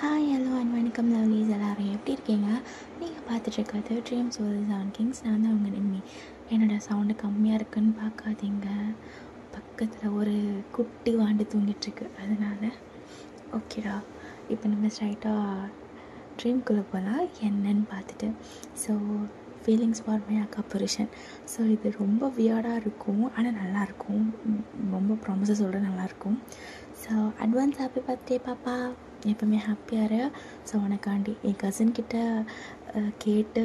Hi hello and வணக்கம் lovelies எல்லோரும் எப்படி இருக்கீங்க? நீங்கள் பார்த்துட்ருக்கிறது ட்ரீம்ஸ் ஒரு 7 கிங்ஸ். நான் தான் உங்கள் நிம்மி. என்னோடய சவுண்டு கம்மியாக இருக்குன்னு பார்க்காதீங்க, பக்கத்தில் ஒரு குட்டி வாண்டு தூங்கிட்டுருக்கு, அதனால் ஓகேடா. இப்போ நம்ம ஸ்ட்ரைட்டாக ட்ரீம்குள்ளே போகலாம் என்னன்னு பார்த்துட்டு. ஸோ ஃபீலிங்ஸ் ஃபார் மை அக்கா புருஷன். ஸோ இது ரொம்ப வியர்டாக இருக்கும், ஆனால் நல்லாயிருக்கும். ரொம்ப ப்ராமிஸாக சொல்கிற நல்லாயிருக்கும். ஸோ அட்வான்ஸ் ஹாப்பி பர்த்டே பாப்பா, எப்போவுமே ஹாப்பியாக இரு. ஸோ உனக்காண்டி என் கசின்கிட்ட கேட்டு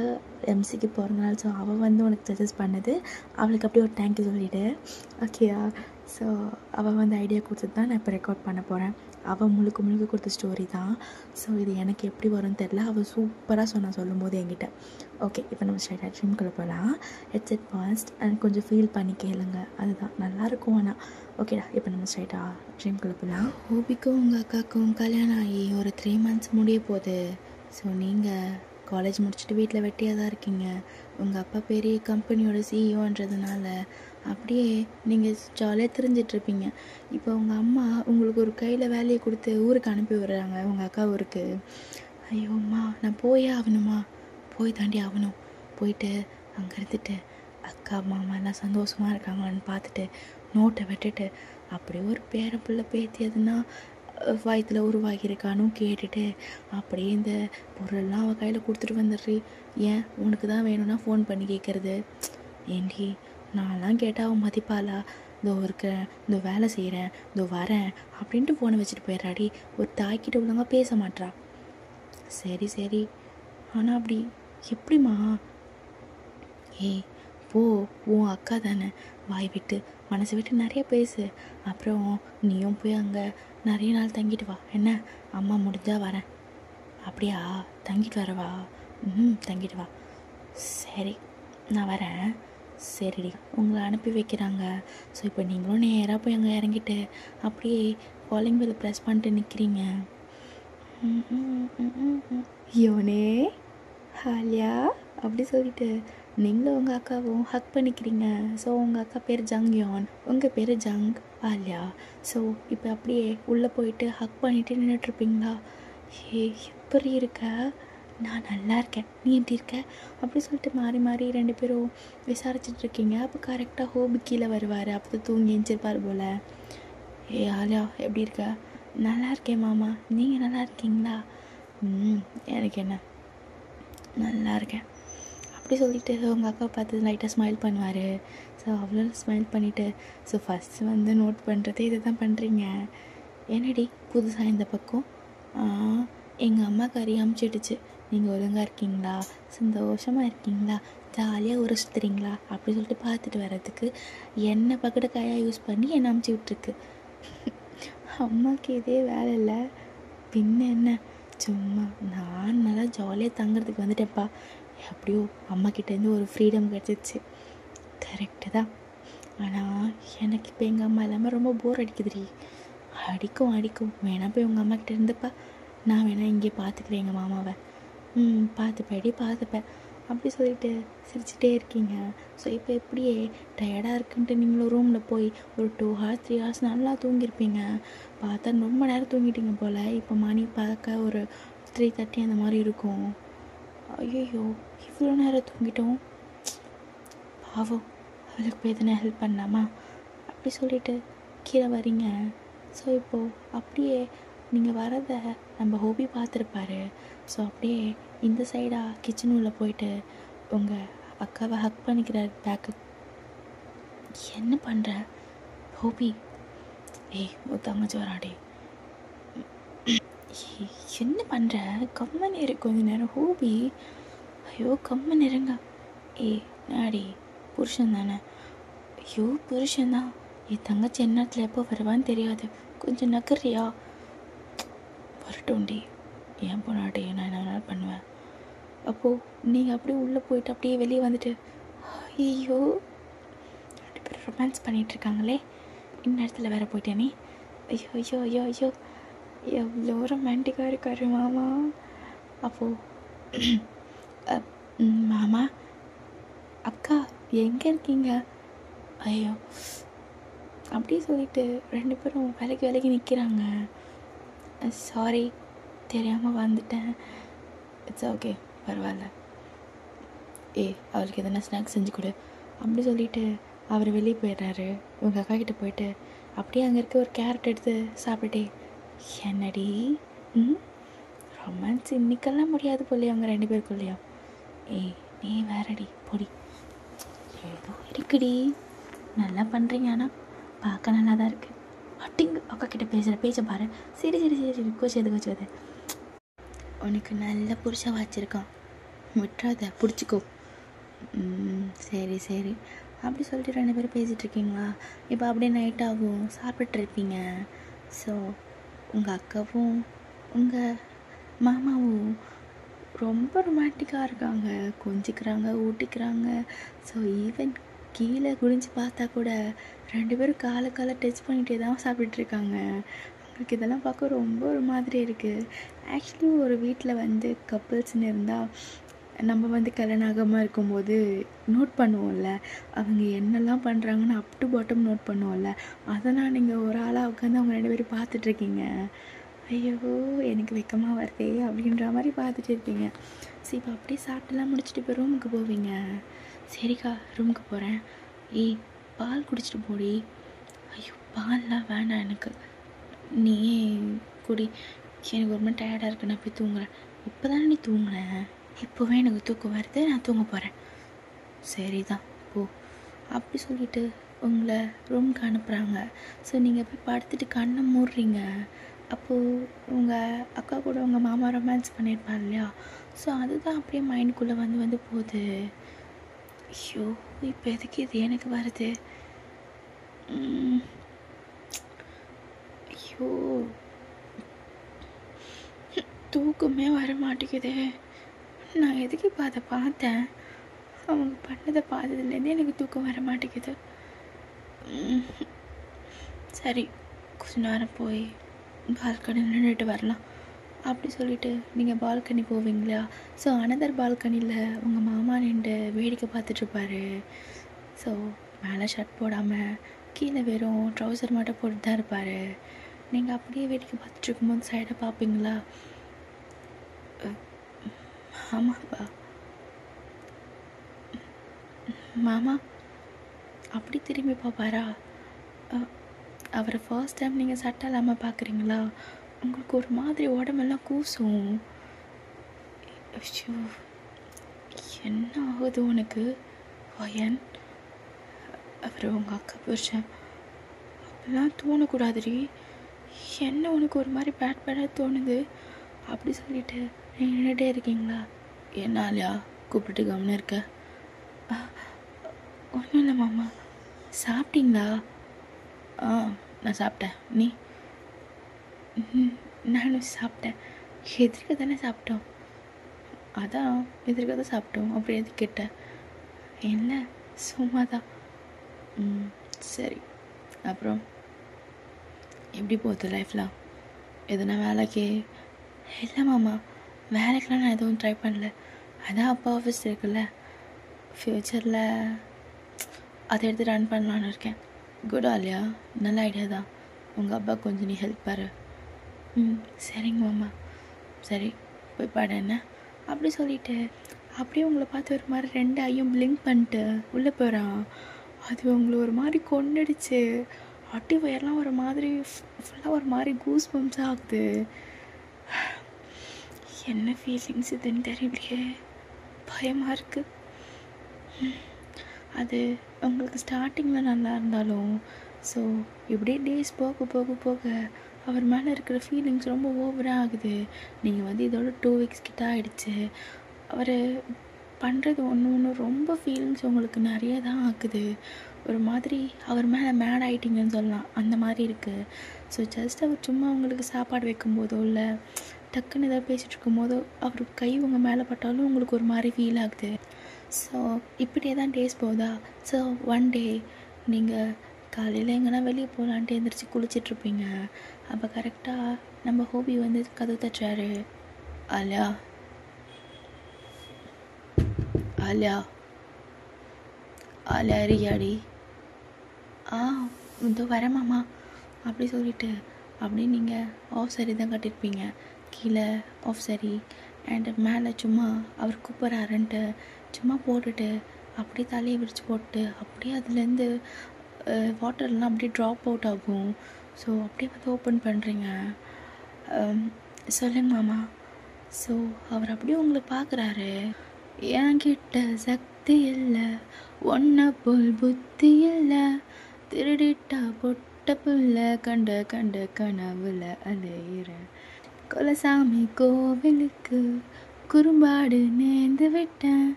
எம்சிக்கு பிறந்தநாள். ஸோ அவள் வந்து உனக்கு சஜஸ்ட் பண்ணது, அவளுக்கு அப்படியே ஒரு தேங்க்யூ சொல்லிவிடு, ஓகேயா? ஸோ அவள் வந்து ஐடியா கொடுத்துட்டு தான் நான் இப்போ ரெக்கார்ட் பண்ண போகிறேன். அவள் முழுக்க முழுக்க கொடுத்த ஸ்டோரி தான். ஸோ இது எனக்கு எப்படி வரும்னு தெரில, அவள் சூப்பராக சொல்லும் போது என்கிட்ட. ஓகே, இப்போ நம்ம ஸ்ட்ரைட்டாக ட்ரீம்குள்ளே போகலாம். ஹெட்செட் பாஸ்ட் அண்ட் கொஞ்சம் ஃபீல் பண்ணி கேளுங்க, அதுதான் நல்லாயிருக்கும். ஆனால் ஓகேடா, இப்போ நம்ம ஸ்ட்ரைட்டாக ட்ரீம்குள்ளே போகலாம். ஹோபிக்கும் உங்கள் அக்காவுக்கும் கல்யாணம் ஆகி ஒரு 3 months முடிய போகுது. ஸோ நீங்கள் காலேஜ் முடிச்சுட்டு வீட்டில் வெட்டியாக தான் இருக்கீங்க. உங்கள் அப்பா பெரிய கம்பெனியோட சிஇஓன்றதுனால அப்படியே நீங்கள் ஜாலியாக தெரிஞ்சிட்ருப்பீங்க. இப்போ உங்கள் அம்மா உங்களுக்கு ஒரு கையில் வேலையை கொடுத்து ஊருக்கு அனுப்பி விடுறாங்க, உங்கள் அக்கா ஊருக்கு. ஐயோ அம்மா, நான் போயே ஆகணுமா? போய் தாண்டி ஆகணும். போயிட்டு அங்கே இருந்துட்டு அக்கா மாமா எல்லாம் சந்தோஷமாக இருக்காங்கன்னு பார்த்துட்டு நோட்டை விட்டுட்டு அப்படியே ஒரு பேரப்பிள்ளை பேத்தியதுன்னா வயத்தில் உருவாகியிருக்கானும் கேட்டுட்டு அப்படியே இந்த பொருளெல்லாம் அவள் கையில் கொடுத்துட்டு வந்துடுறி. ஏன் உனக்கு தான் வேணும்னா ஃபோன் பண்ணி கேட்குறது. ஏண்டி, நான்லாம் கேட்டால் அவன் மதிப்பாளா? இதோ இருக்கிறேன், இதோ வேலை செய்கிறேன், இதோ வரேன் அப்படின்ட்டு ஃபோனை வச்சுட்டு போயிடுறாடி. ஒரு தாய்கிட்ட ஒழுங்காக பேச மாட்றா. சரி சரி, ஆனால் அப்படி எப்படிம்மா? ஏய் போ, உன் அக்கா தானே, வாய் விட்டு மனசை விட்டு நிறைய பேசு. அப்புறம் நீயும் போய் அங்கே நிறைய நாள் தங்கிட்டு வா. என்ன, அம்மா முடிஞ்சால் வரேன். அப்படியா, தங்கிட்டு வரவா? தங்கிட்டு வா. சரி, நான் வரேன். சரிடி, உங்களை அனுப்பி வைக்கிறாங்க. ஸோ இப்போ நீங்களும் நேராக போய் அங்கே இறங்கிட்டு அப்படியே காலிங் பெல் ப்ரெஸ் பண்ணிட்டு நிற்கிறீங்க. யோனே ஹாலியா அப்படி சொல்லிட்டு நீங்களும் உங்கள் அக்காவும் ஹக் பண்ணிக்கிறீங்க. ஸோ உங்கள் அக்கா பேர் ஜங்யோன், உங்கள் பேர் ஜங் ஆலியா. ஸோ இப்போ அப்படியே உள்ளே போயிட்டு ஹக் பண்ணிவிட்டு நின்றுட்டுருப்பீங்களா? எப்படி இருக்க? நான் நல்லா இருக்கேன், நீ எப்படி இருக்க? அப்படி சொல்லிட்டு மாறி மாறி 2 பேரும் விசாரிச்சுட்ருக்கீங்க. அப்போ கரெக்டாக ஹோபி கீழே வருவார். அப்போ தூங்கி எஞ்சிருப்பார் போல். ஆலியா எப்படி இருக்க? நல்லா இருக்கேன் மாமா, நீங்கள் நல்லா இருக்கீங்களா? எனக்கு என்ன, நல்லா இருக்கேன் அப்படி சொல்லிவிட்டு உங்கள் அக்கா பார்த்து லைட்டாக ஸ்மைல் பண்ணுவார். ஸோ அவ்வளோ ஸ்மைல் பண்ணிவிட்டு ஸோ ஃபஸ்ட்டு வந்து நோட் பண்ணுறது இதை தான் பண்ணுறீங்க. என்னடி புதுசாக இந்த பக்கம்? எங்கள் அம்மா கறி அமுச்சிடுச்சு, நீங்கள் ஒழுங்காக இருக்கீங்களா, சந்தோஷமாக இருக்கீங்களா, ஜாலியாக ஊரை சுற்றுறீங்களா அப்படி சொல்லிட்டு பார்த்துட்டு வர்றதுக்கு என்னை பக்கத்து காயாக யூஸ் பண்ணி என்னை அமுச்சு விட்ருக்கு. அம்மாவுக்கு இதே வேலை இல்லை, பின்ன என்ன, சும்மா நான் நல்லா ஜாலியாக தங்குறதுக்கு வந்துட்டேன்ப்பா. எப்படியோ அம்மாக்கிட்டேருந்து ஒரு ஃப்ரீடம் கிடச்சிச்சு, கரெக்டு தான். ஆனால் எனக்கு இப்போ எங்கள் அம்மா எல்லாமே ரொம்ப போர் அடிக்குதுடி. அடிக்கும் வேணா போய் உங்கள் அம்மாக்கிட்ட இருந்துப்பா, நான் வேணா இங்கே பார்த்துக்கிறேன் எங்கள் மாமாவை. பார்த்துப்பேன் அப்படி சொல்லிட்டு சிரிச்சிட்டே இருக்கீங்க. ஸோ இப்போ எப்படியே டயர்டாக இருக்குன்ட்டு நீங்களும் ரூமில் போய் ஒரு 2 hours 3 hours நல்லா தூங்கியிருப்பீங்க. பார்த்தா ரொம்ப நேரம் தூங்கிட்டீங்க போல். இப்போ மணி பார்க்க ஒரு 3:30 அந்த மாதிரி இருக்கும். ஐயோ, இவ்வளோ நேரம் தூங்கிட்டோம், பாவம், அவளுக்கு போய் எதனா ஹெல்ப் பண்ணலாமா அப்படி சொல்லிட்டு கீழே வரீங்க. ஸோ இப்போது அப்படியே நீங்கள் வரதை நம்ம ஹோபி பார்த்துருப்பாரு. ஸோ அப்படியே இந்த சைடாக கிச்சன் உள்ள போயிட்டு உங்கள் அக்காவை ஹக் பண்ணிக்கிறார் பேக்கு. என்ன பண்ணுற ஹோபி? ஒரு தங்கச்சி வராடே. என்ன பண்ணுற? கம்மன் இரு கொஞ்ச நேரம் ஹோபி. ஐயோ கம்மன் இருங்க. நாடி புருஷன் தானே? ஐயோ புருஷன்தான். என் தங்கச்சி என்னத்தில் எப்போ வருவான்னு தெரியாது, கொஞ்சம் நகர்றியா? வரட்டும்டி, ஏன் பொண்ணாட்டி, நான் என்ன பண்ணுவேன். அப்போது நீங்கள் அப்படியே உள்ளே போயிட்டு அப்படியே வெளியே வந்துட்டு ஐயோ 2 பேரும் ரொமான்ஸ் பண்ணிகிட்ருக்காங்களே, இந்நேரத்தில் வேறு போயிட்டேனே. ஐயோ எவ்வளோ ரொமான்டிக்காக இருக்காரு மாமா. அப்போது மாமா அக்கா எங்கே இருக்கீங்க? ஐயோ அப்படி சொல்லிட்டு 2 பேரும் வேலைக்கு நிற்கிறாங்க. சாரி தெரியாமல் வந்துட்டேன். இட்ஸ் ஓகே, பரவாயில்ல. அவளுக்கு எதனா ஸ்நாக்ஸ் செஞ்சு கொடு அப்படி சொல்லிவிட்டு அவர் வெளியே போயிடுறாரு. உங்கள் அக்கா கிட்டே போயிட்டு அப்படியே அங்கே இருக்க ஒரு கேரட் எடுத்து சாப்பிட்டுட்டே, என்னடி ரொமான்ஸ் இன்னைக்கெல்லாம் முடியாது போலியா அவங்க 2 பேருக்குள்ளேயும். நீ வேறடி பொடி, ஏதோ இருக்குடி, நல்லா பண்ணுறீங்க, ஆனால் பார்க்க நல்லா தான் இருக்குது. அட்டிங்க அக்கா கிட்டே பேசுகிற பேச்சை பாரு. சரி சரி சரி சரி கோச்சு உனக்கு நல்ல புருஷன் வச்சுருக்கான், விட்டுறாத, பிடிச்சிக்கோ. சரி சரி அப்படி சொல்லிட்டு 2 பேரும் பேசிகிட்ருக்கீங்களா? இப்போ அப்படியே நைட் ஆகும், சாப்பிட்ருப்பீங்க. ஸோ உங்கள் அக்காவும் உங்கள் மாமாவும் ரொம்ப ரொமான்டிக்காக இருக்காங்க, கொஞ்சிக்கிறாங்க, ஊட்டிக்கிறாங்க. ஸோ ஈவன் கீழே குடிஞ்சு பார்த்தா கூட 2 பேரும் காலை டச் பண்ணிகிட்டே தான் சாப்பிட்டுருக்காங்க. அவங்களுக்கு இதெல்லாம் பார்க்க ரொம்ப ஒரு மாதிரி இருக்குது. ஆக்சுவலி ஒரு வீட்டில் வந்து கப்புள்ஸ்ன்னு இருந்தால் நம்ம கல்யாணம் ஆகாமல் இருக்கும்போது நோட் பண்ணுவோம்ல, அவங்க என்னெல்லாம் பண்ணுறாங்கன்னு அப் டு பாட்டம் நோட் பண்ணுவோம்ல. அதெல்லாம் நீங்கள் ஒரு ஆளாக உட்காந்து அவங்க 2 பேரும் பார்த்துட்ருக்கீங்க. ஐயோ எனக்கு வெக்கமாக வருதே அப்படின்ற மாதிரி பார்த்துட்டு இருப்பீங்க. சரி இப்போ அப்படியே சாப்பிட்டுலாம் முடிச்சுட்டு இப்போ ரூமுக்கு போவீங்க. சரிக்கா ரூமுக்கு போகிறேன். பால் குடிச்சிட்டு போடி. ஐயோ பால்லாம் வேணாம் எனக்கு, நீ குடி. எனக்கு ரொம்ப டயர்டாக இருக்கு, நான் போய் தூங்குறேன். இப்போ தானே நீ தூங்குனேன், இப்போவே எனக்கு தூக்கம் வருது, நான் தூங்க போகிறேன். சரி தான் போ அப்படி சொல்லிவிட்டு உங்களை ரூமுக்கு அனுப்புகிறாங்க. ஸோ நீங்கள் போய் படுத்துட்டு கண்ணை மூடுறீங்க. அப்போது உங்கள் அக்கா கூட உங்கள் மாமா ரொமான்ஸ் பண்ணியிருப்பார் இல்லையா? ஸோ அதுதான் அப்படியே மைண்டுக்குள்ளே வந்து போகுது. ஐயோ இப்போ எதுக்கு இது எனக்கு வருது? ஐயோ தூக்கமே வர மாட்டேங்குது. நான் எதுக்கு இப்போ அதை பார்த்தேன்? அவங்க பண்ணதை பார்த்ததுலேருந்தே எனக்கு தூக்கம் வர மாட்டேங்குது. சரி கொஞ்ச நேரம் போய் பால்கனியில் நின்றுட்டு வரலாம் அப்படி சொல்லிவிட்டு நீங்கள் பால்கனி போவீங்களா? ஸோ அனதர் பால்கனியில் உங்கள் மாமா நின்று வேடிக்கை பார்த்துட்ருப்பாரு. ஸோ மேலே ஷர்ட் போடாமல் கீழே வெறும் ட்ரௌசர் மட்டும் போட்டு தான் இருப்பார். நீங்கள் அப்படியே வேடிக்கை பார்த்துட்ருக்கும்போது சைடை பார்ப்பீங்களா? ஆமாப்பா மாமா அப்படி திரும்பி பார்ப்பாரா? அவரை ஃபர்ஸ்ட் டைம் நீங்கள் சட்டை இல்லாமல் பார்க்குறீங்களா? உங்களுக்கு ஒரு மாதிரி உடம்பெல்லாம் கூசும். ஐயோ என்ன ஆகுது உனக்கு வயன்? அவர் உங்கள் அக்கா புருஷன், அப்படிலாம் தோணக்கூடாதுடி. என்ன உனக்கு ஒரு மாதிரி பேடாக தோணுது அப்படி சொல்லிட்டு நின்றுட்டே இருக்கீங்களா? என்னாலையா கூப்பிட்டு கவனம் இருக்க? ஒன்றும் இல்லை மாமா. சாப்பிட்டீங்களா? நான் சாப்பிட்டேன். நீ? நானும் சாப்பிட்டேன். எதிர்க்க தானே சாப்பிட்டோம். அதான் எதிர்க்க தான் சாப்பிட்டோம். அப்புறம் எது கேட்ட? இல்லை சும்மா தான். சரி அப்புறம் எப்படி போகுது லைஃப்லாம்? எதுனா வேலைக்கு? இல்லை மாமா வேலைக்கெலாம் நான் எதுவும் ட்ரை பண்ணல. அதான் அப்பா ஆஃபீஸ் இருக்குல்ல, ஃப்யூச்சரில் அதை எடுத்து ரன் பண்ணலான்னு இருக்கேன். குட் ஆலியா, நல்ல ஐடியா தான். உங்கள் அப்பா கொஞ்சம் நீ ஹெல்ப் பாரு. சரிங்க மாமா. சரி போய் பாடு என்ன அப்படி சொல்லிவிட்டு அப்படியே உங்களை பார்த்து ஒரு மாதிரி 2 ஐயும் பிளிங்க் பண்ணிட்டு உள்ளே போகிறான். அது உங்களை ஒரு மாதிரி கொண்டுடுச்சு. அட்டி வயர்லாம் ஒரு மாதிரி ஃபுல்லாக ஒரு மாதிரி கூஸ் பம்ப்ஸாக ஆகுது. என்ன ஃபீலிங்ஸ் இதுன்னு தெரியலையே, பயமாக இருக்குது. அது உங்களுக்கு ஸ்டார்டிங்கில் நல்லா இருந்தாலும் ஸோ இப்படியே டேஸ் போக போக போக அவர் மேலே இருக்கிற ஃபீலிங்ஸ் ரொம்ப ஓவராக ஆகுது. நீங்கள் இதோட 2 வீக்ஸ் கிட்ட ஆகிடுச்சு. அவர் பண்ணுறது ஒன்று ரொம்ப ஃபீலிங்ஸ் உங்களுக்கு நிறைய தான் ஆகுது. ஒரு மாதிரி அவர் மேலே மேட் ஆகிட்டிங்கன்னு சொல்லலாம், அந்த மாதிரி இருக்குது. ஸோ ஜஸ்ட் அவர் சும்மா உங்களுக்கு சாப்பாடு வைக்கும்போதோ இல்லை டக்குன்னு ஏதாவது பேசிகிட்டு இருக்கும்போதோ அவர் கை உங்கள் மேலே பட்டாலும் உங்களுக்கு ஒரு மாதிரி ஃபீல் ஆகுது. ஸோ இப்படியே தான் டேஸ் போகுதா? ஸோ ஒன் டே நீங்கள் காலையில் எங்கன்னா வெளியே போகலான்ட்டு எழுந்திரிச்சு குளிச்சிட்ருப்பீங்க. அப்போ கரெக்டாக நம்ம ஹோபி கதவு தட்டுறாரு. ஆலியா ஆலியா ஆலியா இருக்கியாடி? இதோ வரமாம்மா அப்படி சொல்லிவிட்டு அப்படியே நீங்கள் ஆஃப் சாரி தான் கட்டியிருப்பீங்க. கீழே ஆஃப் சரி அண்ட் மேலே சும்மா அவர் கூப்பிட்றாருன்ட்டு சும்மா போட்டுட்டு அப்படியே தலையை விரித்து போட்டு அப்படியே அதுலேருந்து வாட்டர்லாம் அப்படியே ட்ராப் அவுட் ஆகும். ஸோ அப்படியே வந்து ஓப்பன் பண்ணுறீங்க. சொல்லுங்க மாமா. ஸோ அவர் அப்படியே உங்களை பார்க்குறாரு. என்கிட்ட சக்தி இல்லை, ஒன்றை போல் புத்தி இல்லை, திருடிட்டா பொட்ட புள்ள, கண்ட கண்ட கனவுல அலையிறேன், குலசாமி கோவிலுக்கு குறும்பாடு நேர்ந்து விட்டேன்,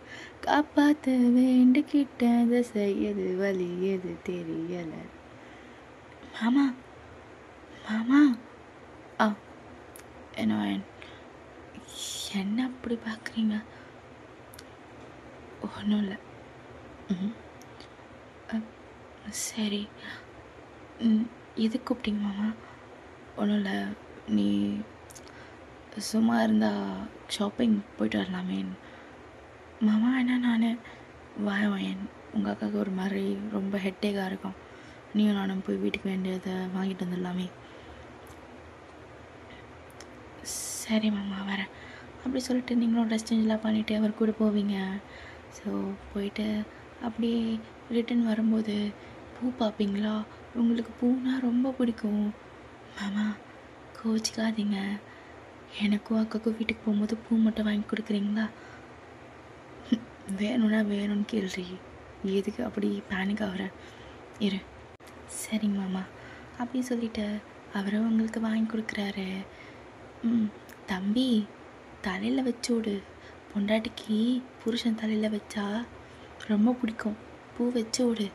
காப்பாற்ற வேண்டிக்கிட்டேன், திசை எது வழி எது தெரியலை. மாமா மாமா. என்ன அப்படி பார்க்குறீங்க? ஒன்றும் இல்லை. சரி, எதுக்கு கூப்பிட்டீங்க மாமா? ஒன்றும் இல்லை, நீ சும்மா இருந்தால் ஷாப்பிங் போயிட்டு வரலாமே மாமா. என்ன நான் வாயன் உங்கள் அக்காவுக்கு ஒரு மாதிரி ரொம்ப ஹெட்டேக்காக இருக்கும், நீயும் நானும் போய் வீட்டுக்கு வேண்டியதை வாங்கிட்டு வந்துடலாமே. சரி மாமா வரேன் அப்படி சொல்லிட்டு நீங்களும் ட்ரெஸ் சேஞ்செலாம் பண்ணிவிட்டு அவர் கூட போவீங்க. ஸோ போயிட்டு அப்படியே ரிட்டன் வரும்போது பூ பார்ப்பீங்களா? உங்களுக்கு பூனா ரொம்ப பிடிக்கும் மாமா, கோச்சிக்காதீங்க. எனக்கும் அக்காவுக்கும் வீட்டுக்கு போகும்போது பூ மட்டும் வாங்கி கொடுக்குறீங்களா? வேணும்னா வேணும்னு கேள்றி, எதுக்கு அப்படி பேனிக் ஆகிற? இரு. சரிங்க மாமா அப்படி சொல்லிவிட்டு அவரும் உங்களுக்கு வாங்கி கொடுக்குறாரு. தம்பி தலையில் வச்சு விடு, பொண்டாட்டிக்கு புருஷன் தலையில் வச்சா ரொம்ப பிடிக்கும், பூ வச்சு விடு.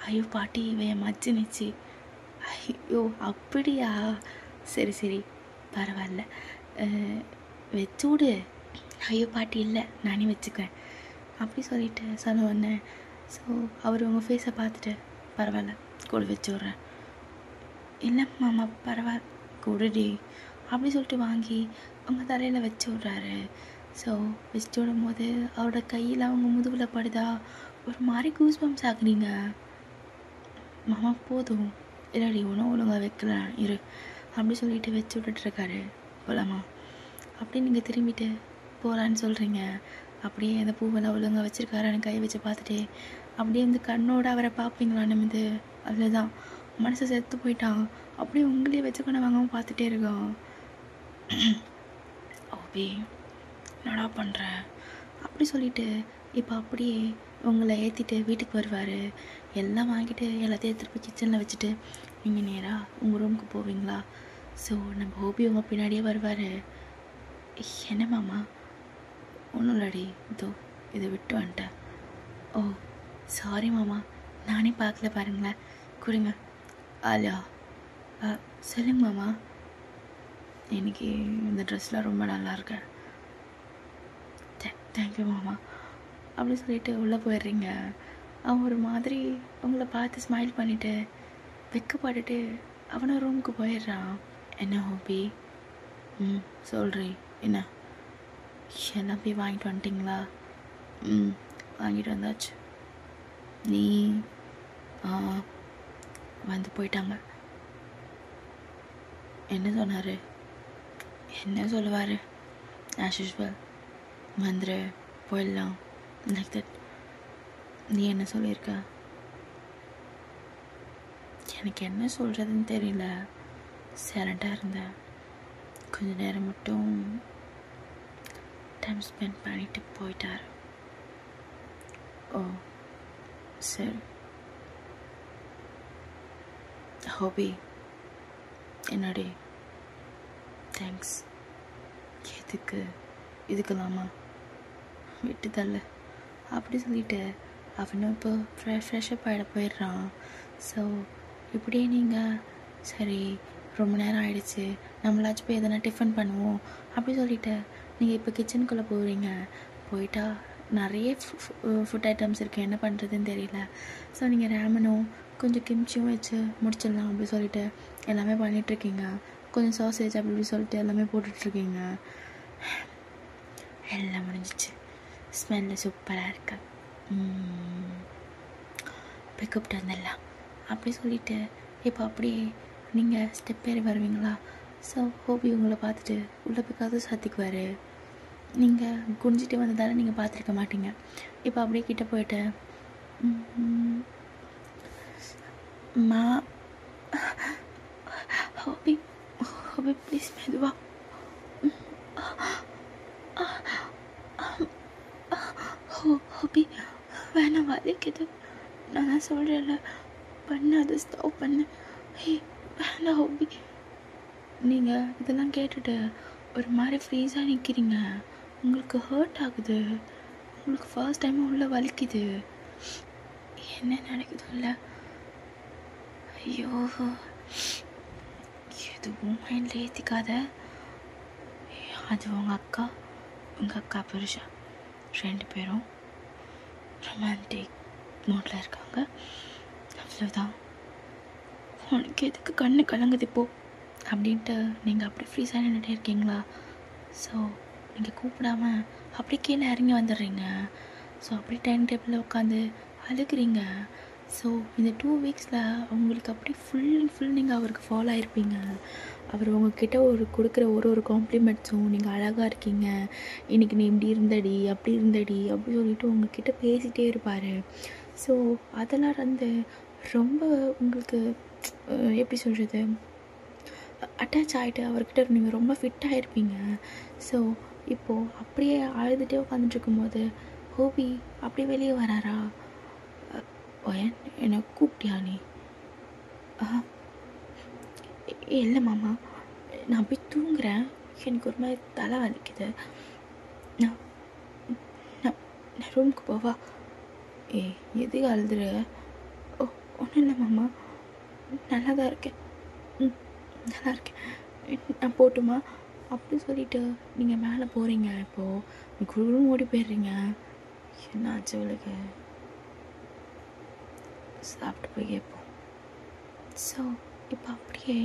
ஐயோ பாட்டி இவன் மச்சினிச்சு. ஐயோ அப்படியா? சரி சரி பரவாயில்ல, வச்சு விடு. ஐயோ பாட்டி இல்லை நானே வச்சுக்குவேன் அப்படி சொல்லிட்டு சொல்ல வந்தேன். ஸோ அவர் உங்கள் ஃபேஸை பார்த்துட்டு பரவாயில்ல கூட வச்சு விட்றேன். இல்லை மாமா பரவாயில்ல கொடுடி அப்படி சொல்லிட்டு வாங்கி உங்கள் தலையில் வச்சு விட்றாரு. ஸோ வச்சு விடும் போது அவரோட கையில் அவங்க முதுகில் படுதா ஒரு மாதிரி கூஸ் பம்ப்ஸ் ஆகுறீங்க. மாமா போதும் இல்லடி ஒன்றும் ஒழுங்காக வைக்கலாம் இரு அப்படி சொல்லிட்டு வச்சு விட்டுட்ருக்காரு. போகலாமா அப்படி நீங்கள் திரும்பிட்டு போகலான்னு சொல்கிறீங்க. அப்படியே அந்த பூவெல்லாம் ஒழுங்காக வச்சுருக்காரு கை வச்சு பார்த்துட்டு அப்படியே வந்து கண்ணோடு அவரை பார்ப்பீங்களான்னு வந்து அவ்வளோதான் மனசு செத்து போயிட்டான். அப்படியே உங்களே வச்சுக்கொண்டு வாங்காமல் பார்த்துட்டே இருக்கோம். ஓபி என்னடா பண்ணுறேன் அப்படி சொல்லிவிட்டு இப்போ அப்படியே உங்களை ஏற்றிட்டு வீட்டுக்கு வருவார். எல்லாம் வாங்கிட்டு எல்லாத்தையும் திருப்பி கிச்சனில் வச்சுட்டு நீங்கள் நேராக உங்கள் ரூமுக்கு போவீங்களா? ஸோ நம்ம ஓபி உங்கள் பின்னாடியே வருவார். என்ன மாமா? ஒன்றும் இல்லடி, இதோ இதை விட்டு வந்துட்டேன். ஓ சாரி மாமா, நானே பார்க்கல பாருங்களேன், கொடுங்க. ஆலியா சொல்லுங்க மாமா. இன்னைக்கு இந்த ட்ரெஸ்லாம் ரொம்ப நல்லா இருக்கு. தேங்க்யூ மாமா அப்படி சொல்லிட்டு உள்ளே போயிடுறீங்க. அவன் ஒரு மாதிரி உங்களை பார்த்து ஸ்மைல் பண்ணிவிட்டு வெக்கப்பட்டுட்டு அவனை ரூமுக்கு போயிடுறான். என்ன ஹோபி? சொல்கிறீ என்ன? எல்லாம் போய் வாங்கிட்டு வந்துட்டிங்களா? வாங்கிட்டு வந்தாச்சு. நீ வந்து போயிட்டாங்க. என்ன சொன்னார்? என்ன சொல்லுவார்? ஆஸ் யூஸ்வல் வந்துரு போயிடலாம் லைக் தட். நீ என்ன சொல்லியிருக்க? எனக்கு என்ன சொல்கிறதுன்னு தெரியல, சைலண்ட்டாக இருந்தேன். கொஞ்ச நேரம் மட்டும் டைம் ஸ்பெண்ட் பண்ணிட்டு போயிட்டார். ஓ சரி. ஹோபி என்னடி? தேங்க்ஸ். எதுக்கு? இதுக்கலாமா? விட்டு தள்ள அப்படி சொல்லிட்டு அவனும் இப்போ ஃப்ரெஷ்அப் ஆகிட போயிடுறான். ஸோ இப்படியே நீங்கள் சரி ரொம்ப நேரம் ஆகிடுச்சு, நம்மளாச்சும் போய் எதனா டிஃபன் பண்ணுவோம் அப்படி சொல்லிவிட்டு நீங்கள் இப்போ கிச்சனுக்குள்ளே போகிறீங்க. போயிட்டா நிறைய ஃபுட் ஐட்டம்ஸ் இருக்குது, என்ன பண்ணுறதுன்னு தெரியல. ஸோ நீங்கள் ரேமனும் கொஞ்சம் கிம்ச்சியும் வச்சு முடிச்சிடலாம் அப்படி சொல்லிட்டு எல்லாமே பண்ணிகிட்ருக்கீங்க. கொஞ்சம் சாசேஜ் அப்படி இப்படி சொல்லிட்டு எல்லாமே போட்டுட்ருக்கீங்க. எல்லாம் முடிஞ்சிச்சு. ஸ்மெல்லு சூப்பராக இருக்கு. போய் கூப்பிட்டு வந்துடலாம் அப்படி சொல்லிவிட்டு இப்போ அப்படியே நீங்கள் ஸ்டெப் ஏறி வருவீங்களா? ஸோ ஹோபி உங்களை பார்த்துட்டு உள்ளே போய் கதவு சாத்திக்குவார். நீங்கள் குனிஞ்சிட்டு வந்ததால் நீங்கள் பார்த்துருக்க மாட்டீங்க. இப்போ அப்படியே கிட்ட போயிட்டு மா ஹோபி ஹோபி ப்ளீஸ் மெதுவா ஹோபி வேணாம் வலிக்குது, நான் தான் சொல்கிறேன்ல பண்ணாது, ஸ்டாப் பண்ணு. வேணாம் ஹோபி. நீங்கள் இதெல்லாம் கேட்டுட்டு ஒரு மாதிரி ஃப்ரீஸாக நிற்கிறீங்க. உங்களுக்கு ஹர்ட் ஆகுது, உங்களுக்கு ஃபர்ஸ்ட் டைம் உள்ளே வலிக்குது. என்ன நடக்குது இல்லை? ஐயோ, எதுவும் மைண்டில் ஏற்றிக்காத. அது உங்கள் அக்கா புருஷா 2 பேரும் ரொமான்டிக் மூடில் இருக்காங்க, அவ்வளோதான். உனக்கு எதுக்கு கண்ணு கலங்குது இப்போ அப்படின்ட்டு நீங்கள் அப்படி ஃப்ரீஸாக நின்றுட்டே இருக்கீங்களா? ஸோ நீங்கள் கூப்பிடாம அப்படி கீழே இறங்கி வந்துடுறீங்க. ஸோ அப்படி டைனிங் டேபிளில் உட்காந்து அழுகிறீங்க. ஸோ இந்த 2 வீக்ஸில் உங்களுக்கு அப்படி ஃபுல் நீங்கள் அவருக்கு ஃபாலோ ஆகிருப்பீங்க. அவர் உங்ககிட்ட கொடுக்குற ஒரு காம்ப்ளிமெண்ட்ஸும், நீங்கள் அழகாக இருக்கீங்க, இன்றைக்கி நீ இப்படி இருந்தடி அப்படி இருந்தடி அப்படி சொல்லிட்டு உங்ககிட்ட பேசிகிட்டே இருப்பார். ஸோ அதெல்லாம் ரொம்ப உங்களுக்கு எப்படி சொல்கிறது, அட்டாச் ஆகிட்டு அவர்கிட்ட நீங்கள் ரொம்ப ஃபிட்டாக இருப்பீங்க. ஸோ இப்போது அப்படியே அழுதுகிட்டே உட்காந்துட்டு இருக்கும்போது ஹோபி அப்படியே வெளியே வராரா? என்னை கூப்பிட்டியா நீ? இல்லை மாமா, நான் போய் தூங்குறேன், எனக்கு ஒரு மாதிரி தலை வலிக்குது, நான் நான் ரூமுக்கு போவா? எதுக்கு அழுதுற? ஒன்றும் இல்லை மாமா, நல்லா தான் இருக்கேன், நல்லா இருக்கேன், நான் போட்டுமா அப்படி சொல்லிவிட்டு நீங்கள் மேலே போகிறீங்க. இப்போது நீ குழுவும் ஓடி போயிடுறீங்க. என்ன ஆச்சு அவளுக்கு? சாப்பிட்டு போய் கேட்போம். ஸோ இப்போ அப்படியே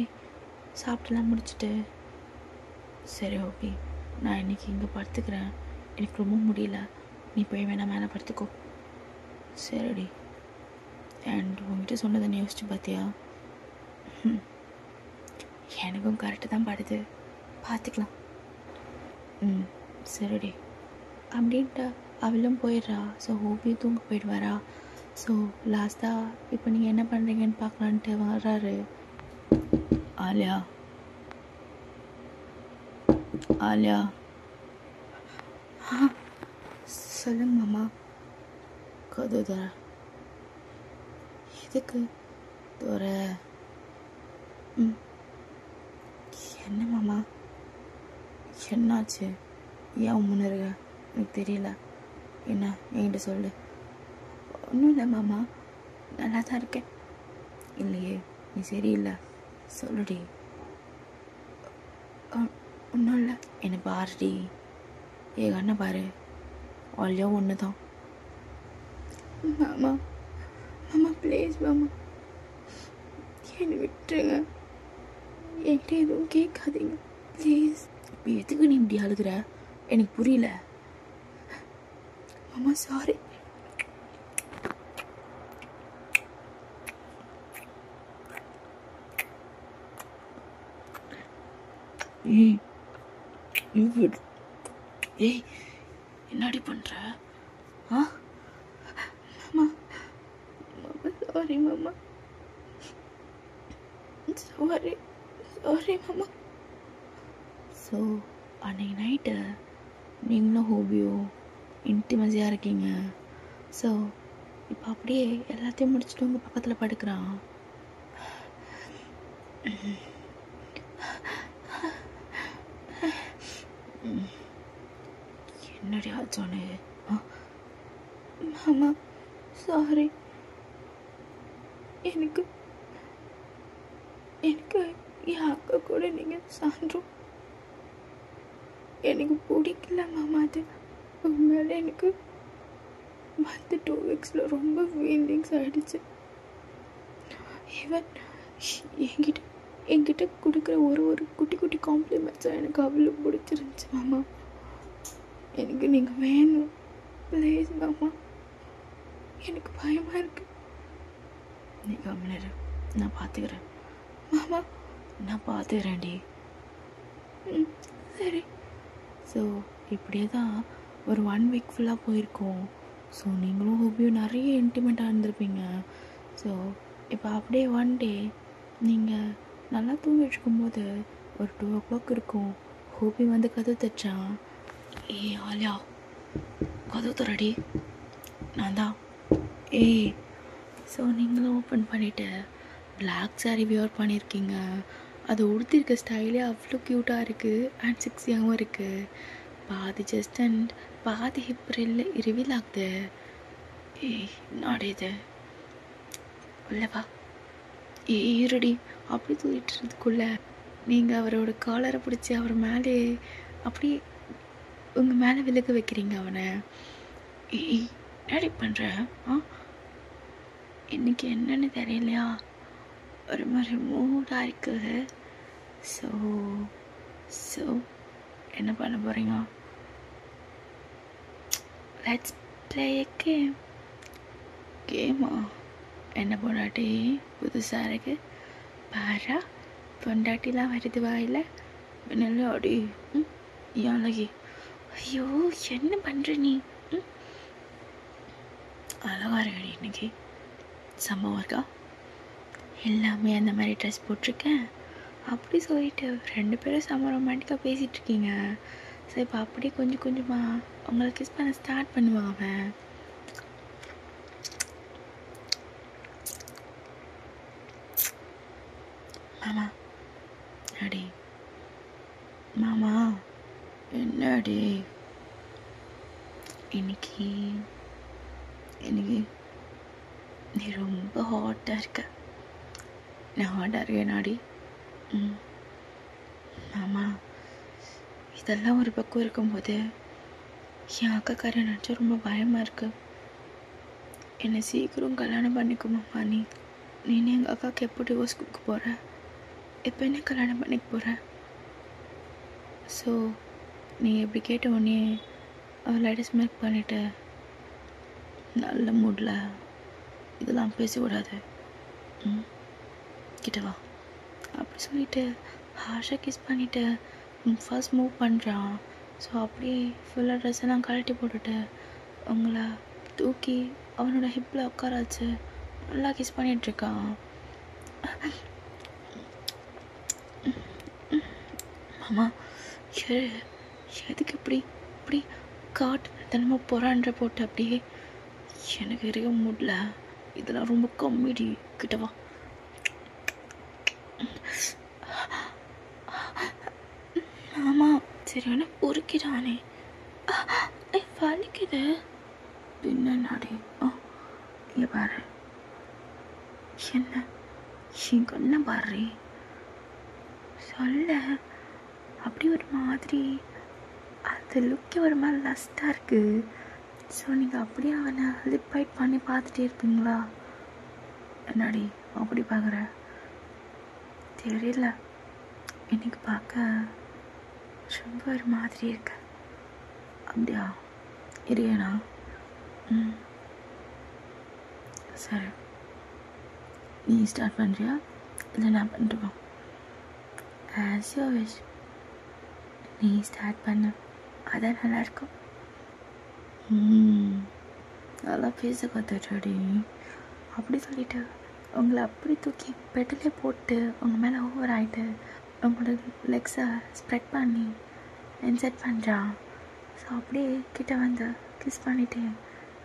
சாப்பிட்டுலாம் முடிச்சுட்டு, சரி ஓகே நான் இன்றைக்கி இங்கே படுத்துக்கிறேன், எனக்கு ரொம்ப முடியல, நீ போய் வேணா மேலே படுத்துக்கோ. சரிடி. அண்ட் உங்ககிட்ட சொன்னதை நீ யோசிச்சு பார்த்தியா? எனக்கும் கரெக்டு தான் படுது, பார்த்துக்கலாம். சரிடி அப்படின்ட்டு அவளும் போயிடுறா. ஸோ ஹோபியும் தூங்க போயிடுவாரா. ஸோ லாஸ்ட்டாக இப்போ நீங்கள் என்ன பண்ணுறீங்கன்னு பார்க்கலான்ட்டு வர்றாரு. ஆலியா சொல்லுங்க மாமா. கதவு தர. எதுக்கு தோற? என்ன மாமா, என்னாச்சு? ஏன் முன்னுருக? எனக்கு தெரியல, என்ன என்கிட்ட சொல்லு. ஒன்றும் இல்லை மாமா, நல்லா தான் இருக்கேன். இல்லையே, நீ சரியில்லை, சொல்லுடி. ஒன்றும் இல்லை. என்னை பாருடி, என் கண்ணை பாரு, ஆல்யோ ஒன்று தான். மாமா மாமா ப்ளீஸ் மாமா, என்னை விட்டுருங்க, என்கிட்ட எதுவும் கேட்காதீங்க ப்ளீஸ். இப்போ எதுக்கு நீ இப்படி அழுகிற? எனக்கு புரியல. மாமா சாரி. ஏய் என்னடி பண்ற? மாமா சாரி மாமா, சாரி மாமா. ஸோ அன்னைக்கு நைட்டு நீங்களும் ஹோபியோ இன்டிமஸியாக இருக்கீங்க. ஸோ இப்போ அப்படியே எல்லாத்தையும் முடிச்சுட்டு உங்கள் பக்கத்தில் படுக்கிறான். என்னடி ஆச்சோன்னு? மாமா சாரி, எனக்கு என் அக்கா கூட நீங்கள் சான்றோம், எனக்கு பிடிக்கல மாமா. அது உண்மையில எனக்கு வந்து 2 வீக்ஸில் ரொம்ப ஃபீலிங்ஸ் ஆகிடுச்சு. ஈவன் என்கிட்ட கொடுக்குற ஒரு குட்டி காம்ப்ளிமெண்ட்ஸாக எனக்கு அவ்வளோ பிடிச்சிருந்துச்சு மாமா. எனக்கு நீங்கள் வேணும் ப்ளீஸ் மாமா, எனக்கு பயமாக இருக்கு. நீ கம்மினர், நான் பார்த்துக்கிறேன் மாமா, நான் பார்த்துக்கிறேன்டி, சரி. ஸோ இப்படியே தான் ஒரு 1 வீக் ஃபுல்லாக போயிருக்கோம். ஸோ நீங்களும் ஹோபியும் நிறைய இன்டிமேட்டாக இருந்திருப்பீங்க. ஸோ இப்போ அப்படியே ஒன் டே நீங்கள் நல்லா தூங்கிட்டு இருக்கும்போது ஒரு 2 o'clock இருக்கும். ஹோபி வந்து கதவு தச்சான். ஆலியா கதவு தரடி, நான் தான். ஸோ நீங்களும் ஓப்பன் பண்ணிவிட்டு பிளாக் சாரீ வியர் பண்ணியிருக்கீங்க. அது உடுத்திருக்க ஸ்டைலே அவ்வளோ க்யூட்டாக இருக்குது அண்ட் செக்ஸியாகவும் இருக்குது. பாதி ஜஸ்ட் அண்ட் பாதி ஹிப் ரிவீல் ஆகுது. நாடேது இல்லைப்பா இருடி. அப்படி தூக்கிட்டுறதுக்குள்ள நீங்கள் அவரோட காலரை பிடிச்சி அவர் மேலே அப்படி உங்கள் மேலே விலக வைக்கிறீங்க அவனை. ரெடி பண்ணுற இன்னைக்கு என்னன்னு தெரியலையா, ஒரு மாதிரி மூடாக இருக்குது. ஸோ என்ன பண்ண போகிறீங்க? லெட்ஸ் ப்ளே எ கேமா? என்ன பொண்டாட்டி புதுசாக இருக்கு பாரா, பொண்டாட்டிலாம் வருது வாயில் நல்லா அடி அழகி. ஐயோ என்ன பண்ணுற நீ? அழகா இருக்கடி இன்னைக்கு. சம்பவம் இருக்கா? எல்லாமே அந்த மாதிரி ட்ரெஸ் போட்டிருக்கேன் அப்படி சொல்லிட்டு 2 பேரும் செம்ம ரொமான்டிக்காக பேசிகிட்ருக்கீங்க. ஸோ இப்போ அப்படியே கொஞ்சம் கொஞ்சமாக அவங்கள கிஸ் பண்ண ஸ்டார்ட் பண்ணுவான் அவன். மாமா அடி, மாமா என்ன அடி? இன்னைக்கு நீ ரொம்ப ஹாட்டாக இருக்க. நான் ஹாட்டாக இருக்கேன் நாடி. மாமா இதெல்லாம் ஒரு பக்கம் இருக்கும்போது என் அக்காக்காரன் நினச்சா ரொம்ப பயமாக இருக்கு. என்னை சீக்கிரம் கல்யாணம் பண்ணிக்குமாம்மா. நீனே எங்கள் அக்காவுக்கு எப்போ டிவோர்ஸ் கொடுக்க போகிற? எப்போ என்ன கல்யாணம் பண்ணிக்க போகிற? ஸோ நீ எப்படி கேட்ட உடனே லேட்டஸ்ட் மேக் பண்ணிவிட்டு நல்ல மூடில் இதெல்லாம் பேசக்கூடாது. கிட்டவா அப்படி சொல்லிட்டு ஹாஷாக கிஸ் பண்ணிவிட்டு ஃபர்ஸ்ட் மூவ் பண்ணுறான். ஸோ அப்படியே ஃபுல்லாக ட்ரெஸ் எல்லாம் கழட்டி போட்டுட்டு அவங்கள தூக்கி அவனோட ஹிப்பில் உட்கார வச்சு நல்லா கிஸ் பண்ணிகிட்ருக்கான். மாமா எதுக்கு இப்படி காட்டு தினமும் பொறான்ற போட்டு அப்படியே எனக்கு இருக்க முடியல. இதெல்லாம் ரொம்ப கம்மிடி. கிட்டவா மாமா சரியான பொறுக்கிறானே, வலிக்குது. பின்ன நாடி இங்கே பாரு, என்ன என் கண்ணை பாரு சொல்ல. அப்படி ஒரு மாதிரி அந்த லுக்கே ஒரு மாதிரி லஸ்டாக இருக்குது. ஸோ நீங்கள் அப்படியே அவனை லிப் பைட் பண்ணி பார்த்துட்டே இருப்பீங்களா? என்னடி அப்படி பார்க்குற? தெரியல, இன்னைக்கு பார்க்க ரொம்ப ஒரு மாதிரி இருக்கு. அப்படியா? இருக்கேண்ணா. சரி, நீ ஸ்டார்ட் பண்ணுறியா இல்லை நான் பண்ணுறோமா? As you wish. நீ ஸ்டார்ட் பண்ண, அதான் நல்லாயிருக்கும். நல்லா பேச கற்றுடி. அப்படி சொல்லிட்டு உங்களை அப்படி தூக்கி பெட்டிலே போட்டு உங்கள் மேலே ஓவர் ஆகிட்டு உங்களோட லெக்ஸை ஸ்ப்ரெட் பண்ணி இன்செர்ட் பண்ணுறான். ஸோ அப்படியே கிட்ட வந்து கிஸ் பண்ணிவிட்டு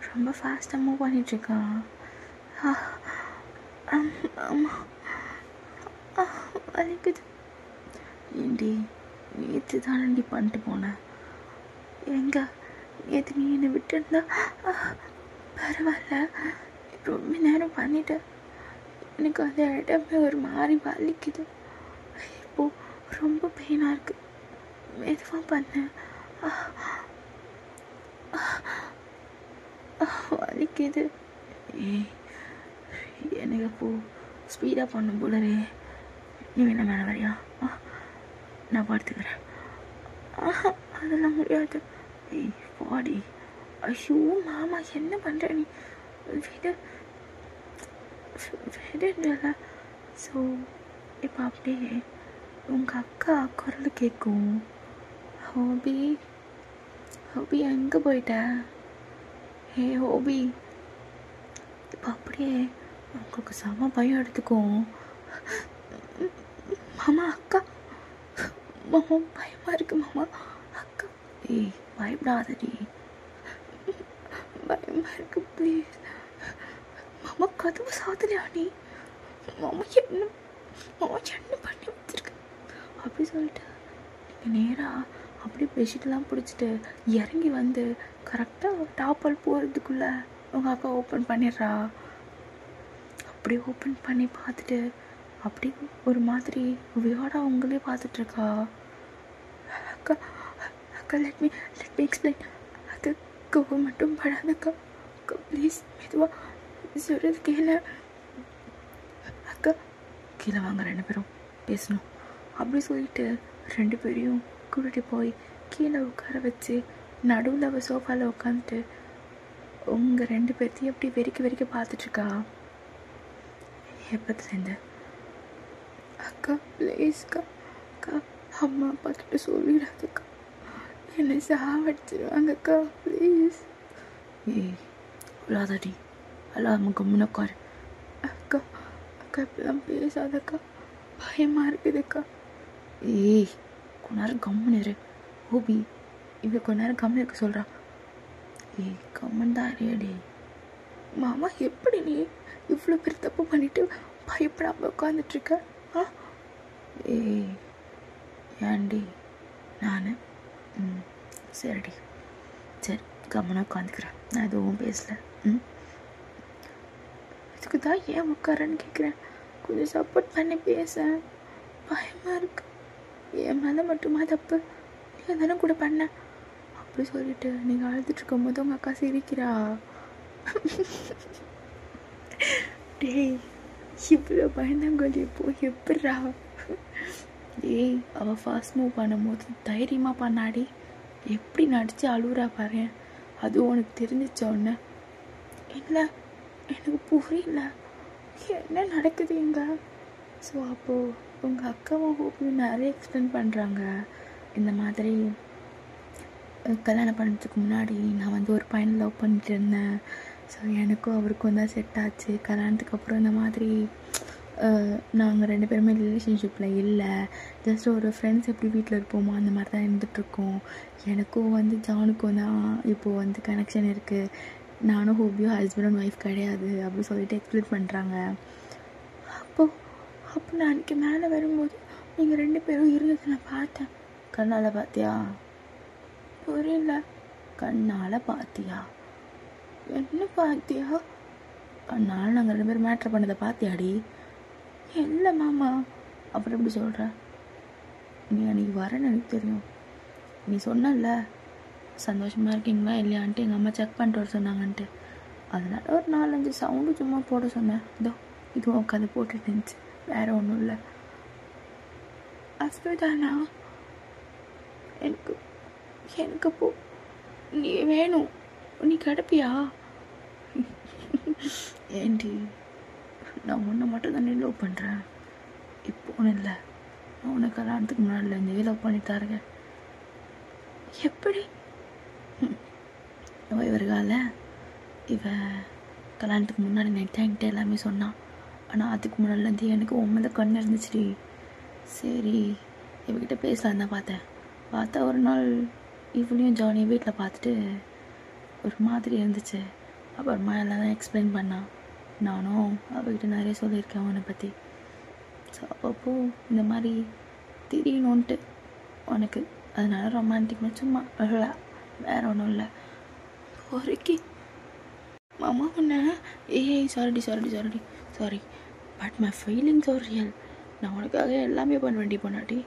ரொம்ப ஃபாஸ்ட்டாக மூவ் பண்ணிகிட்ருக்கான். ஆமாம் வலிக்குது. ஏண்டி நேற்று தானண்டி பண்ணிட்டு போனேன். எங்கே நேற்று நீ என்னை விட்டுருந்தா பரவாயில்ல, ரொம்ப நேரம் பண்ணிட்டேன். எனக்கு அந்த இடமே ஒரு மாதிரி வலிக்குது. இப்போது ரொம்ப பெயினாக இருக்குது. மெதுவாக பண்ணேன். வலிக்குது. எனக்கு இப்போது ஸ்பீடாக பண்ணும் போலவே. நீ என்ன மேலே வரியா? நான் படுத்துக்கிறேன். அதெல்லாம் முடியாது. பாடி. ஐயோ மாமா என்ன பண்ணுற நீ? விடுல. ஸோ இப்போ அப்படியே உங்கள் அக்கா குரல் கேட்கும். ஹோபி ஹோபி எங்கே போயிட்ட? ஹே ஹோபி. இப்போ அப்படியே உங்களுக்கு செம பயம் எடுத்துக்கும். மாமா அக்கா, மாமா பயமாக இருக்கு மாமா அக்கா. ஏய் பயப்படாதடி, பயமாக இருக்கு ப்ளீஸ். மாமா கதவு சாத்தலையா நீ? மாமா என்ன பண்ணி வச்சிருக்க? அப்படி சொல்லிட்டு நீங்கள் நேராக அப்படியே பெட்ஷீட்லாம் பிடிச்சிட்டு இறங்கி வந்து கரெக்டாக டாப்பால் போகிறதுக்குள்ளே உங்கள் அக்கா ஓப்பன் பண்ணிடுறா. அப்படியே ஓப்பன் பண்ணி பார்த்துட்டு அப்படி ஒரு மாதிரி வியாடாக உங்களே பார்த்துட்ருக்கா. அக்கா அக்கா லெட் மீ எக்ஸ்பிளைன். அக்கா கோவம் மட்டும் படாதக்கா. அக்கா ப்ளீஸ் மெதுவாக சொல்கிறது கேளு. அக்கா கீழே வாங்க, 2 பேரும் பேசணும். அப்படி சொல்லிட்டு 2 பேரையும் கூட்டிகிட்டு போய் கீழே உட்கார வச்சு நடுவில் அவள் சோஃபாவில் உட்காந்துட்டு உங்கள் 2 பேர்த்தையும் எப்படி வெறிக்க பார்த்துட்ருக்கா. எப்போதுலேருந்து அக்கா ப்ளீஸ்க்கா, அக்கா அம்மா அப்பா கிட்ட சொல்லிடாதக்கா, என்னை சாவடிச்சிருவாங்கக்கா ப்ளீஸ். ஏய் அல்லாதடி, அல்லாம கம்முன்னு உட்காரு. அக்கா அக்கா இப்பெல்லாம் பேசாதக்கா, பயமாக இருக்குதுக்கா. ஏய் கொஞ்ச நேரம் கம்முன்னு இரு. ஹோபி இவ கொஞ்ச நேரம் கம்முன்னு இருக்க சொல்கிறா. ஏய் கம்மன் தான் அறியாடி. மாமா எப்படி நீ இவ்வளோ பேர் தப்பு பண்ணிவிட்டு பயப்படாமல் உட்காந்துட்ருக்க? ஆ ஏய் ஏன்டி நான் சரிடி, சரி கம்மனாக உட்காந்துக்கிறேன், நான் எதுவும் பேசலை. இதுக்கு தான் ஏன் உட்காரன்னு கேட்குறேன். கொஞ்சம் சப்போர்ட் பண்ணி பேச. பயமாக இருக்கு. என் மேலே மட்டுமா தப்பு? நீங்கள் தானே கூட பண்ண. அப்படி சொல்லிட்டு நீங்கள் அழுதுட்ருக்கும் போது உங்கள் அக்கா சிரிக்கிறா. டேய் இவ்வளோ பயந்தாங்கொல்லி போய் எப்பட்றா? டேய் அவள் ஃபாஸ்ட் மூவ் பண்ணும்போது தைரியமாக பண்ணாடி, எப்படி நடித்து அழுவுறா பாரு. அதுவும் உனக்கு தெரிஞ்சிச்ச உடனே. இல்லை எனக்கு புரியல என்ன நடக்குது இங்கே. ஸோ அப்போது உங்கள் அக்காவும் ஹோப்பியும் நிறைய எக்ஸ்பிளைன் பண்ணுறாங்க. இந்த மாதிரி கல்யாணம் பண்ணுறதுக்கு முன்னாடி நான் வந்து ஒரு பையனை லவ் பண்ணிட்டு இருந்தேன். ஸோ எனக்கும் அவருக்கும் தான் செட் ஆச்சு. கல்யாணத்துக்கு அப்புறம் இந்த மாதிரி நாங்கள் 2 பேருமே ரிலேஷன்ஷிப்பில் இல்லை, ஜஸ்ட் ஒரு ஃப்ரெண்ட்ஸ் எப்படி வீட்டில் இருப்போமோ அந்த மாதிரி தான் இருந்துகிட்ருக்கோம். எனக்கும் வந்து ஜானுக்கும் தான் இப்போது வந்து கனெக்ஷன் இருக்குது. நானும் ஹோபியும் ஹஸ்பண்ட் அண்ட் ஒய்ஃப் கிடையாது அப்படி சொல்லிட்டு எக்ஸ்பிளைன் பண்ணுறாங்க. அப்போ நான் அன்றைக்கி மேலே வரும்போது நீங்கள் 2 பேரும் இருந்தது நான் பார்த்தேன். கண்ணால் பார்த்தியா? புரியல. கண்ணால் பார்த்தியா? என்ன பார்த்தியா? கண்ணால் நாங்கள் 2 பேரும் மேட்ரு பண்ணதை பார்த்தியாடி? இல்லை மாமா. அப்புறம் எப்படி சொல்கிற? நீ அன்றைக்கி வரேன்னு எனக்கு தெரியும். நீ சொன்னல சந்தோஷமாக இருக்கீங்களா இல்லையான்ட்டு எங்கள் அம்மா செக் பண்ணிட்டு வர சொன்னாங்கன்ட்டு. அதனால் ஒரு 4-5 சவுண்டு சும்மா போட சொன்னேன். இதோ இதுவும் உட்காந்து போட்டுட்டு இருந்துச்சு, வேறு ஒன்றும் இல்லை. அவ்வளோதானா? எனக்கு போ நீ வேணும், நீ கிடப்பியா? ஏண்டி நான் உன்னை மட்டும் தானே லவ் பண்ணுறேன், இப்போ ஒன்றும் இல்லை. நான் உன்னை கல்யாணத்துக்கு முன்னாடி இந்த லவ் பண்ணிட்டு தான் இருக்கேன். எப்படி? இவர்கால இவ கல்யாணத்துக்கு முன்னாடி நைட் என்கிட்ட எல்லாமே சொன்னான். ஆனால் அதுக்கு முன்னாடிலேருந்து எனக்கு உண்மையில கண்ணு இருந்துச்சுடி. சரி இவகிட்ட பேசலாம் தான் பார்த்தா ஒரு நாள் இவளையும் ஜானியும் வீட்டில் பார்த்துட்டு ஒரு மாதிரி இருந்துச்சு. அப்புறமா எல்லாம் தான் எக்ஸ்பிளைன் பண்ணான். நானும் அவகிட்ட நிறைய சொல்லியிருக்கேன் அவனை பற்றி. ஸோ அப்பப்போ இந்த மாதிரி தெரியணுன்ட்டு உனக்கு, அதனால ரொமான்டிக்னு சும்மா வேறு ஒன்றும் இல்லை. பொறுக்கி மாமா உன்னை ஏய் sorry but my feelings are real. நான் உனக்காக எல்லாமே பண்ண வேண்டி போனாட்டி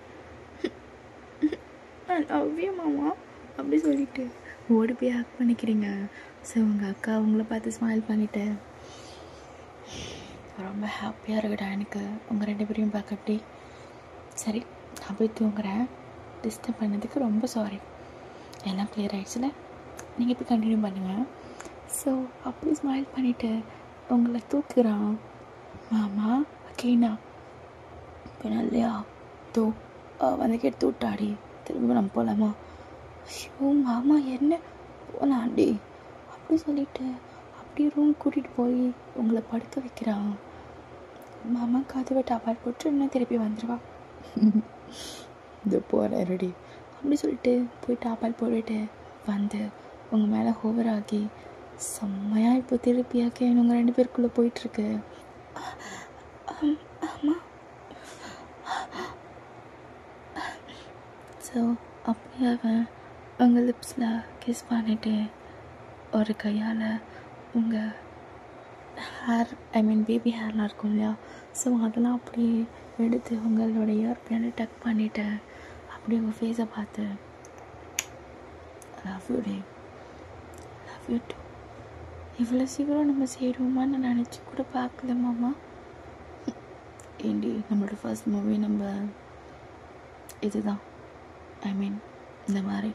லவ் யூ மாமா அப்படி சொல்லிட்டு ஓடி போய் ஹக் பண்ணிக்கிறீங்க. ஸோ உங்கள் அக்கா அவங்கள பார்த்து ஸ்மைல் பண்ணிட்டேன். ரொம்ப ஹாப்பியாக இருக்குடா எனக்கு உங்கள் 2 பேரையும் பார்க்க. அப்படி சரி நான் போய் தூங்குறேன். டிஸ்டர்ப் பண்ணதுக்கு ரொம்ப சாரி. எல்லாம் கிளியர் ஆகிடுச்சுல, நீங்கள் இப்போ கண்டினியூ பண்ணுங்கள். ஸோ அப்படி ஸ்மைல் பண்ணிவிட்டு உங்களை தூக்குறான். மாமா ஓகேண்ணா இப்போ நல்லையா? தோ வந்து எடுத்து விட்டாடி. திரும்ப நம்ம போகலாமா? ஐயோ மாமா என்ன போகலாண்டி அப்படி சொல்லிட்டு அப்படியே ரூம் கூட்டிகிட்டு போய் உங்களை படுக்க வைக்கிறான். மாமா கதவை டாப்பால் போட்டு இன்னும் திருப்பி வந்துடுவா. இது போகிறேன் ரெடி அப்படி சொல்லிட்டு போய் டாப்பால் போட்டுட்டு வந்து உங்கள் மேலே ஹோவர் ஆகி செம்மையாக இப்போ திருப்பியாக்கி உங்கள் 2 பேருக்குள்ளே போயிட்டுருக்கு. ஆமாம். ஸோ அப்படியே அவன் உங்கள் லிப்ஸில் கிஸ் பண்ணிவிட்டு ஒரு கையால் உங்கள் ஹேர் பேபி ஹேர்லாம் இருக்கும் இல்லையா, ஸோ அதெல்லாம் அப்படியே எடுத்து உங்களோட இயர் பின்னாடி டக் பண்ணிவிட்டு அப்படியே உங்கள் ஃபேஸை பார்த்து லவ் யூ டே, லவ் யூ டூ. இவ்வளோ சீக்கிரம் நம்ம சேருவோமான்னு நான் நினச்சி கூட பார்க்கல மாமா. ஏண்டி நம்மளோட ஃபர்ஸ்ட் மூவி நம்ம இதுதான், இந்த மாதிரி.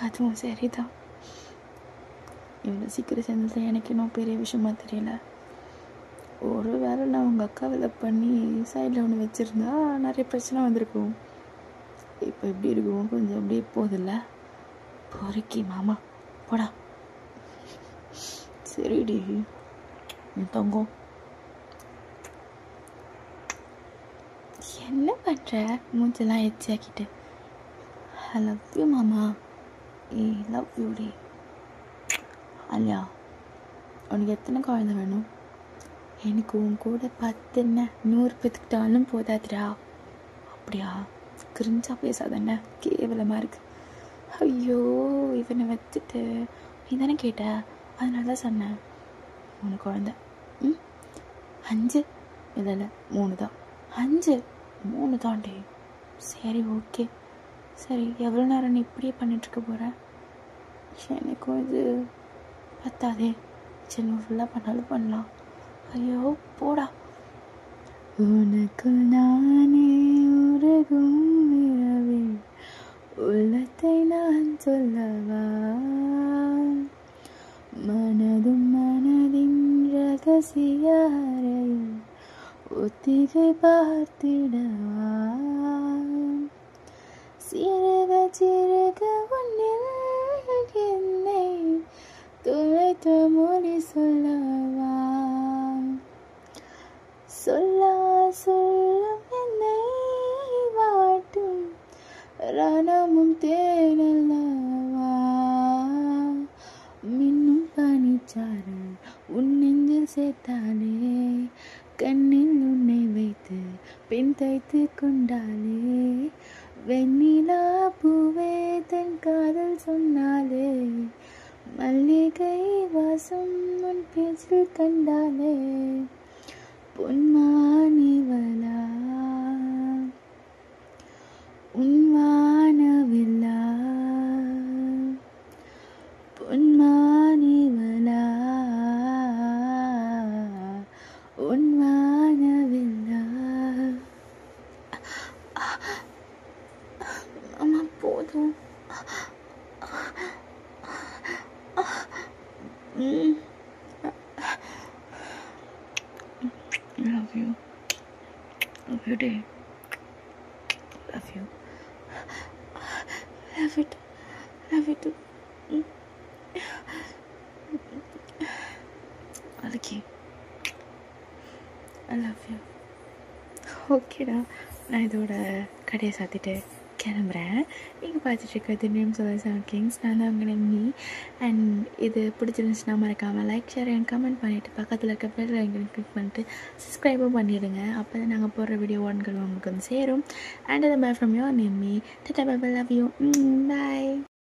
அதுவும் சரிதான், இவ்வளோ சீக்கிரம் சேர்ந்தது எனக்கு இன்னும் பெரிய விஷயமா தெரியல. ஒரு வேளை நான் உங்கள் அக்காவை பண்ணி சைடில் ஒன்று வச்சுருந்தா நிறைய பிரச்சனை வந்திருக்கும். இப்போ எப்படி இருக்கும், கொஞ்சம் அப்படியே போதில்ல பொறுக்கி மாமா போடா. சரிடி தங்கம். என்ன பண்ணுற மூஞ்செல்லாம் எச்சியாக்கிட்டு? ஐ லவ் யூ மாமா. லவ் யூ டி. அல்லையா உனக்கு எத்தனை குழந்தை வேணும்? எனக்கு உன் கூட 10 என்ன 100 பேத்துக்கிட்டாலும் போதாதுடா. அப்படியா? கிரிஞ்சா பேசாதண்ணே, கேவலமாக இருக்கு. ஐயோ இவனை வச்சுட்டு நீ தானே கேட்ட, அதனால தான் சொன்னேன் 3 குழந்தை. 5 இல்லை 3 தான். 5 3 தான்டி. சரி ஓகே. சரி எவ்வளோ நேரம் நீ இப்படியே பண்ணிகிட்ருக்க போகிற? எனக்கும் இது பத்தாதே. சரி ஃபுல்லாக பண்ணாலும் பண்ணலாம். ஐயோ போடா. உனக்கு நானே உறகும் இரவே உள்ளத்தை நான் சொல்லவா, மனதும் மனதின் ரகசிய அறையில் ஒத்திகை பார்த்திடவா, சிறுக சிறுக உன்னில் என்னை துளைத்த மொழி சொல்லவா, சொல்ல சொல்லும் என்னை வாட்டும் ரணமும் தேனல்லவா, மின்னும் பனிச்சாரல் உன் நெஞ்சில் சேர்த்தாலே, கண்ணில் உன்னை வைத்து பின் தைத்து கொண்டாலே, வெண்ணிலா பூவே தன் காதல் சொன்னாலே, மல்லிகை வாசம் உன் பேச்சில் கண்டாலே, பொன்மானிவளா உன் வானவில்லா, பொன்மானிவளா உன் வானவில்லா. அம்மா போதும். Love you. Love you, dear. Love you. Love it. Love it. Okay. I love you. ஓகேடா, நான் இதோட கடையை சாத்திட்டு கிளம்புறேன். நீங்கள் பார்த்துட்ருக்கிறது ட்ரீம்ஸ் ஆஃப் தி 7 கிங்ஸ். நான் தான் உங்கள் நிம்மி. அண்ட் இது பிடிச்சிருந்துச்சுன்னா மறக்காமல் லைக் ஷேர் அண்ட் கமெண்ட் பண்ணிவிட்டு பக்கத்தில் இருக்க பெல் ஐக்கன் கிளிக் பண்ணிட்டு சப்ஸ்கிரைபும் பண்ணிவிடுங்க. அப்போ தான் நாங்கள் போடுற வீடியோ உங்களுக்கு வந்து சேரும். அண்ட் அது bye from your Nimmi. Tata bye bye. Love you. By.